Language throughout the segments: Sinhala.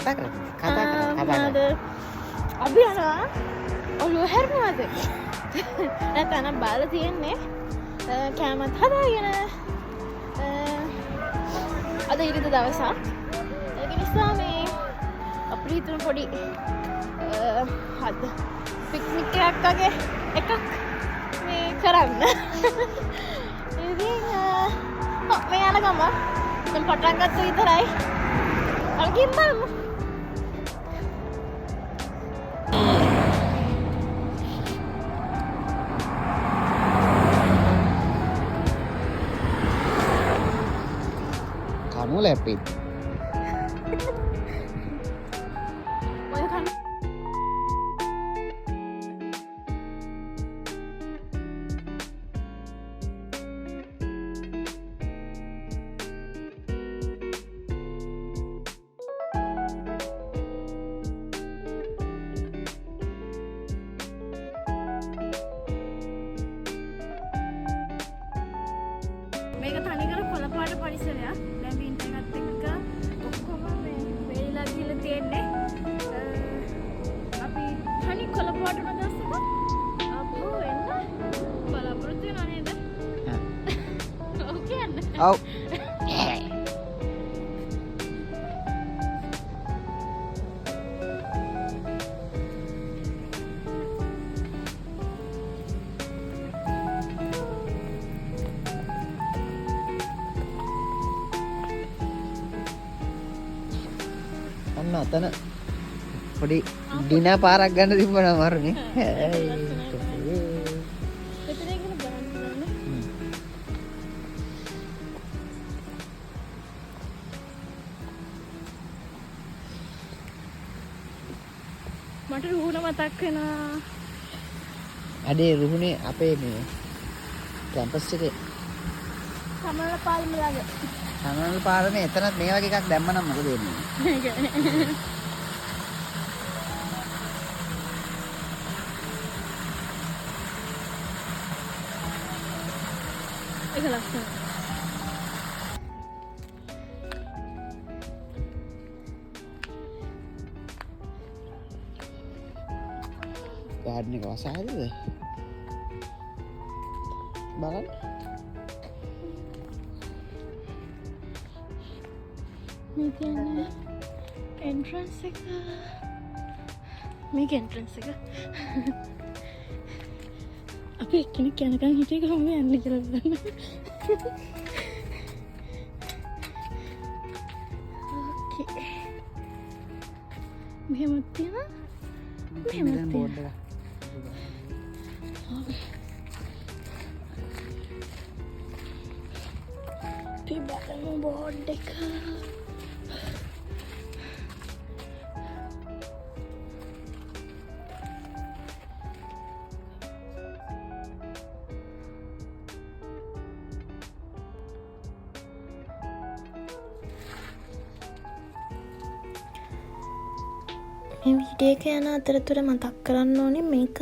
කතා කරා. අපි යනවා ඔළුව හැරෙනවද? නැත්නම් බාල තියෙන්නේ කැමත් හදාගෙන අද ඉරිද දවසක්. ඒක නිසා මේ අපිට හිතුණු පොඩි හද පික්නික් එකක් වගේ එකක් මේ කරන්න. ඉතින් මේ යන ගම දැන් පටන් ගත්ත විතරයි. අල්ගින් බලමු. කනු ලැප්පෙත්. ඔය කන මේක තනිකර කොළපාට පරිසරයක්. දැන් මේ ඉන්ටර්නෙට් එක ඔක්කොම මේ වෙලිලා ගිහලා තියෙන්නේ. අපි තනි කොළපාට නදස්සක අපෝ එන්න බලාපොරොත්තු වෙනා නේද? ඔව් කියන්නේ. ඔව්. අන්න අතන පොඩි ඩිනර් පාරක් ගන්න තිබුණා මරුනේ. මට රුහුණ මතක් වෙනවා. අඩේ රුහුණේ අපේ මේ කැම්පස් එකේ සමනල පාලම ළඟ. සමනල පාරනේ එතනත් මේ වගේ එකක් දැම්මනම් මොකද වෙන්නේ? ඒක ලස්සනයි. ගාඩන් එක වසාදද? බලන්න. මේ කියන්නේ එන්ට්‍රන්ස් එක. මේක එන්ට්‍රන්ස් එක. අපි එක්කෙනෙක් යනකම් හිටියේ කොහොමද යන්නේ කියලා බලන්න. ඕකේ. මෙහෙමත් තියෙනවා. මෙහෙමත් බෝඩ් තියෙනවා. එක. අපි බලමු බෝඩ් එක. මේ වීඩියෝ එක යන අතරතුර මතක් කරන්න ඕනේ මේක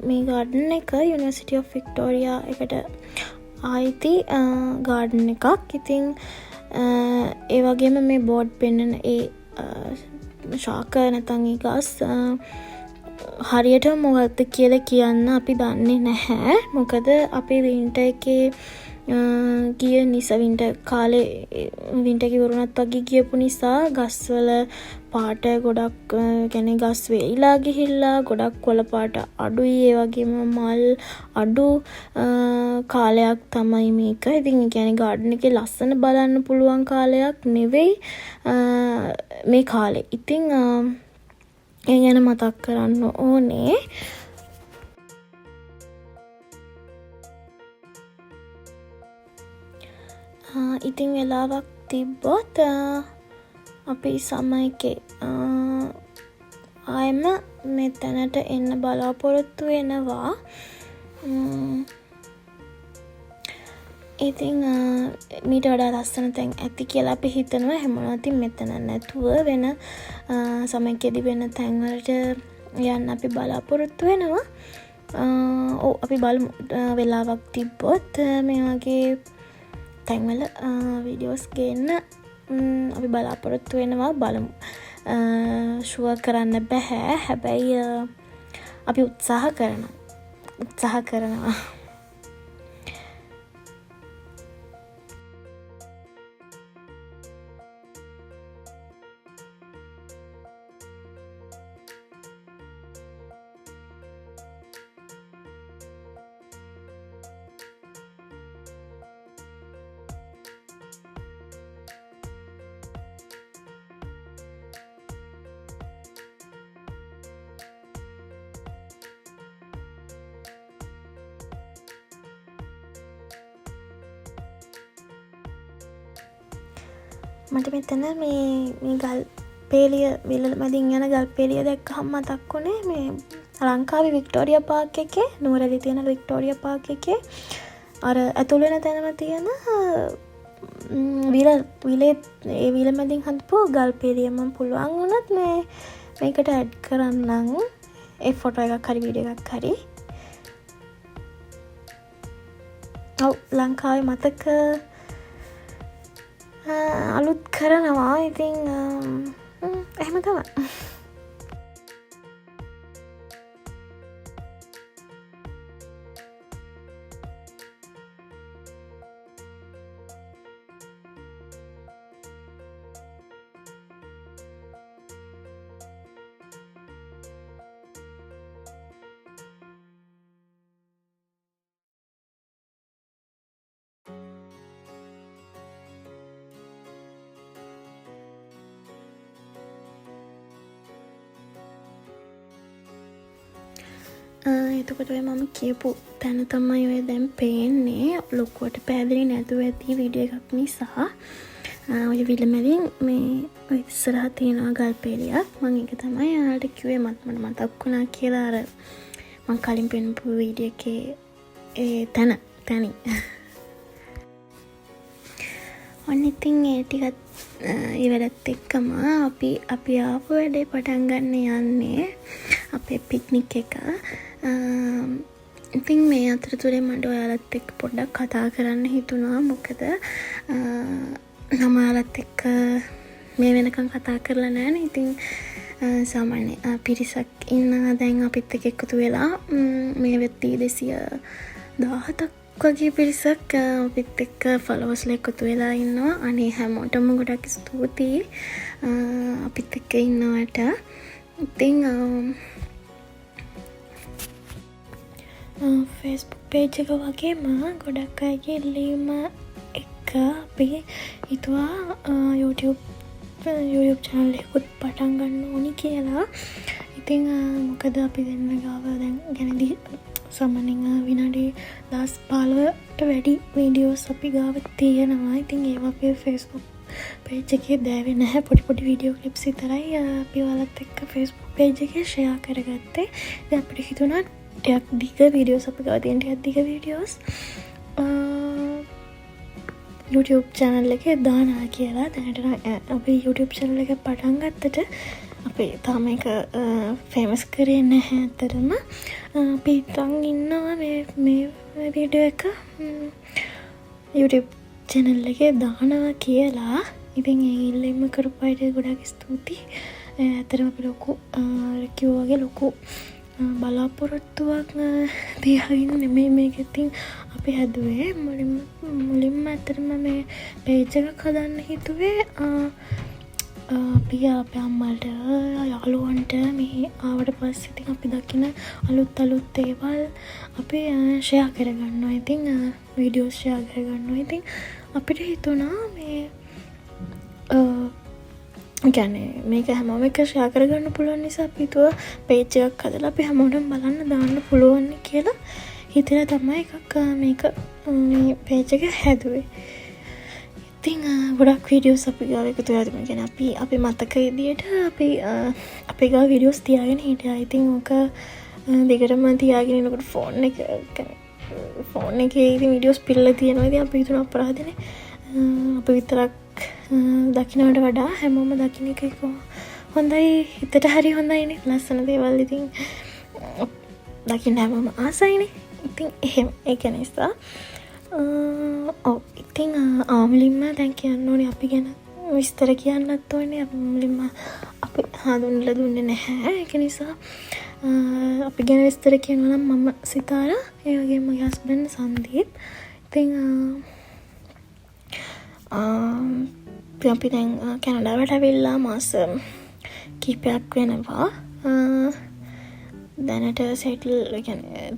මේ ගාඩන් එක යුනිවර්සිටි ඔෆ් වික්ටෝරියා එකට ආයිති ගාඩන් එකක්. ඉතින් ඒ වගේම මේ බෝඩ් පෙන්නන ඒ ශාක නැතන් ඒ ගස් හරියට මොකක්ද කියලා කියන්න අපි දන්නේ නැහැ. මොකද අපි වින්ටර් එකේ ගිය නිසා වින්ටර් කාලේ වින්ටර් කිවරුණත් වගේ ගියපු නිසා ගස්වල පාට ගොඩක් කියන්නේ ගස් වෙයිලා ගිහිල්ලා ගොඩක් කොළ පාට අඩුයි. ඒ වගේම මල් අඩු කාලයක් තමයි මේක. ඉතින් ඒ කියන්නේ ගාඩන් එකේ ලස්සන බලන්න පුළුවන් කාලයක් නෙවෙයි මේ කාලේ. ඉතින් ඒ ගැන මතක් කරන්න ඕනේ. ඉතින් වෙලාවක් තිබ්බොත් අපි සමයකේ ආයම මෙතැනට එන්න බලාපොරොත්තු වෙනවා. ඉතින් මීට වඩා ලස්සන තැන් ඇති කියලා අපි හිතනවා. හැමෝටම මෙතන නැතුව වෙන සමයකෙදි වෙන තැන්වලට යන්න අපි බලාපොරොත්තු වෙනවා. අපි බලමු වෙලාවක් තිබ්බොත් මේ වගේ තැන්වල වීඩියෝස් ගේන්න අපි බලාපොරොත්තු වෙනවා. බලමු ෂුවර් කරන්න බැහැ. හැබැයි අපි උත්සාහ කරනවා. මට මෙතන මේ ගල් පේලිය විල මැදින් යන ගල් පේලිය දැක්කහම මතක් වුණේ මේ ලංකාවේ වික්ටෝරියා පාක් එකේ නුවරඑළිය තියෙන වික්ටෝරියා පාක් එකේ අර ඇතුල් වෙන තැනම තියෙන ඒ විල මැදින් හදපු ගල් පේලිය මම පුළුවන් වුණත් මේකට ඇඩ් කරන්නම් ඒ ෆොටෝ එකක් හරි වීඩියෝ එකක් හරි. ඔව් ලංකාවේ මතක අලුත් කරනවා. ඉතින් එහෙම තමයි. එතකොට ඔය මම කියපු තැන තමයි ඔය දැන් පේන්නේ. ලොකුවට පැහැදිලි නැතුව ඇති වීඩියෝ එකක් නිසා. ඔය විල මැදින් මේ ඔය ඉස්සරහ තියෙනවා ගල් පේලියක්. මම ඒක තමයි ඔයාලට කිව්වේ මට මතක් වුණා කියලා අර මම කලින් පෙන්නපු වීඩියෝ එකේ ඒ තැනින්. ඔන්න ඉතින් ඒ ටිකත් ඉවරත් එක්කම අපි ආපු වැඩේ පටන් ගන්න යන්නේ අපේ පික්නික් එක. ඉතින් මේ අතරතුරේ මට ඔයාලත් එක්ක පොඩ්ඩක් කතා කරන්න හිතුණා. මොකද මම ඔයාලත් එක්ක මේ වෙනකන් කතා කරලා නැහැනේ. ඉතින් සාමාන්‍ය පිරිසක් ඉන්නවා දැන් අපිත් එක්ක එකතු වෙලා මේ වෙද්දී 217ක් වගේ පිරිසක් අපිත් එක්ක ෆලෝවර්ස්ලා එකතු වෙලා ඉන්නවා. අනේ හැමෝටම ගොඩක් ස්තුතියි අපිත් එක්ක ඉන්නවට. ඉතින් Facebook page එක වගේම ගොඩක් අයගේ ඉල්ලීම එක්ක අපි හිතුවා YouTube channel එකකුත් පටන් ගන්න ඕනි කියලා. ඉතින් මොකද අපි දෙන්න ගාව දැන් ගැනදී සාමාන්‍යයෙන් විනාඩි 10-15ට වැඩි වීඩියෝස් අපි ගාව තියෙනවා. ඉතින් ඒවා අපේ Facebook page එකේ දාවේ නැහැ. පොඩි වීඩියෝ ක්ලිප්ස් විතරයි අපි ඔයාලත් එක්ක Facebook page එකේ share කරගත්තේ. ඉතින් අපිට හිතුණා ටිකක් දිග වීඩියෝස් අපි ගාව තියෙන ටිකක් දිග වීඩියෝස් YouTube channel එකේ දානවා කියලා. දැනට අපි YouTube channel එක පටන් ගත්තට අපි තාම ඒක ෆේමස් කරේ නැහැ අතරම. අපි හිතන් ඉන්නවා මේ වීඩියෝ එක YouTube channel එකේ දානවා කියලා. ඉතින් ඒ ඉල්ලීම කරපු අයට ගොඩක් ස්තුතියි. ඇත්තටම අපි ලොකු කිව්වා වගේ ලොකු බලාපොරොත්තුවක් තියාගෙන නෙමෙයි මේක ඉතින් අපි හැදුවේ. මුලින්ම ඇත්තටම මේ page එකක් හදන්න හිතුවේ අපි අපේ අම්මට යාළුවන්ට මේ ආවට පස්සේ ඉතින් අපි දකින අලුත් දේවල් අපි ෂෙයා කරගන්නවා. ඉතින් වීඩියෝස් ෂෙයා කරගන්නවා. ඉතින් අපිට හිතුණා මේ කියන්නේ මේක හැමෝම එක ෂෙයා කරගන්න පුළුවන් නිසා අපි හිතුවා page එකක් හදලා අපි හැමෝටම බලන්න දාන්න පුළුවන් කියලා හිතලා තමයි එකක් මේක මේ page එක හැදුවේ. ඉතින් ගොඩක් වීඩියෝස් අපි ගාව එකතු වෙලා තිබුණා. කියන්නේ අපි මතක විදියට අපේ ගාව වීඩියෝස් තියාගෙන හිටියා. ඉතින් ඕක දිගටම තියාගෙන ඉන්නකොට ෆෝන් එකේ ඉතින් වීඩියෝස් පිරලා තියෙනවා. ඉතින් අපි හිතුණා අපරාධනේ අපි විතරක් දකින්නට වඩා හැමෝම දකින්න එක හොඳයි. හිතට හරි හොඳයිනේ. ලස්සන දේවල් ඉතින් දකින්න හැමෝම ආසයිනේ. ඉතින් එහෙම ඒක නිසා ඔව් ඉතින් මුලින්ම දැන් කියන්න ඕනේ අපි ගැන විස්තර කියන්නත් ඕනේ. අපි මුලින්ම අප අපි හඳුන්වලා දුන්නේ නැහැ. ඒක නිසා අපි ගැන විස්තර කියනවා නම් මම සිතාරා, ඒ වගේම මගේ හස්බන්ඩ් සංදීප්. ඉතින් අපි දැන් කැනඩාවට ඇවිල්ලා මාස කීපයක් වෙනවා. දැනට සෙටල්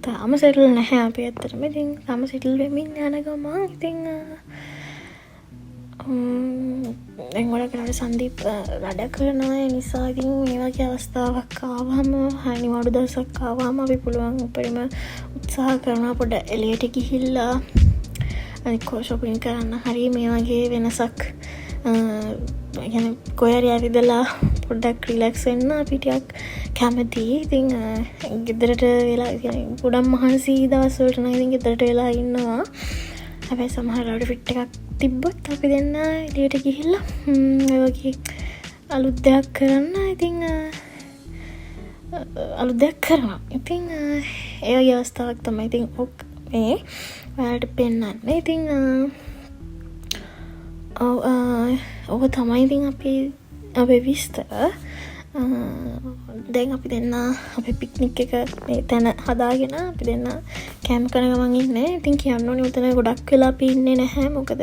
තාම සෙටල් නැහැ අපි ඇත්තටම. ඉතින් තාම සෙටල් වෙමින් යන ගමන් ඉතින් දැන් ගොඩක් වෙලාවට සංදීප් වැඩ කරනවා. ඒ නිසා ඉතින් මේ වගේ අවස්ථාවක් ආවම, නිවාඩු දවසක් ආවම අපි පුළුවන් උපරිම උත්සාහ කරනවා පොඩ එළියට ගිහිල්ලා අනික ෂොපින් කරන්න හරි මේ වගේ වෙනසක් කොහරි ඇවිදලා පොඩ්ඩක් රිලැක්ස් වෙන්න අපි ටිකක් කැමතියි. ඉතින් ගෙදරට වෙලා ගොඩක් මහන්සි දවස්වලට නම් ඉතින් ගෙදරට වෙලා ඉන්නවා. හැබැයි සමහර වෙලාවට ෆිට් එකක් තිබ්බොත් අපි දෙන්න එළියට ගිහිල්ලා ඒ වගේ අලුත් දෙයක් කරන්න. ඉතින් අලුත් දෙයක් කරනවා. ඉතින් ඒ වගේ අවස්ථාවක් තමයි ඉතින් මේ ඔයාලට පෙන්නන්නේ. ඉතින් ඔක තමයි ඉතින් අපේ විස්තර. දැන් අපි දෙන්න අපේ පික්නික් එක මේ තැන හදාගෙන අපි දෙන්න කැම්ප් කරන ගමන් ඉන්නේ. ඉතින් කියන්න ඕනේ උතන ගොඩක් වෙලා අපි ඉන්නේ නැහැ. මොකද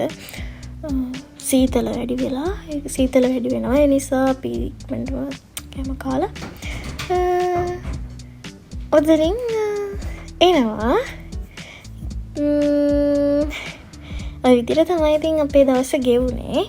සීතල වැඩි වෙලා, සීතල වැඩි වෙනවා. ඒ නිසා අපි ඉක්මනටම කැම කාලා ඔතනින් එනවා. ඔය විදිහට තමයි ඉතින් අපේ දවස ගෙවුනේ.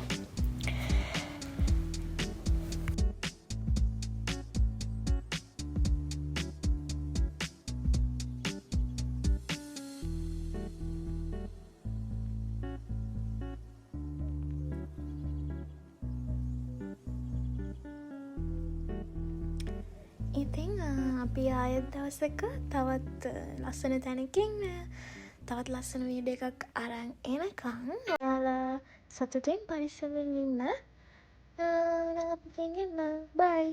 ඉතින් අපි ආයෙත් දවසක තවත් ලස්සන තැනකින් තවත් ලස්සන වීඩියෝ එකක් අරන් එනකන් ඔයාලා සතුටින් පරිස්සමෙන් ඉන්න. අපි බයි.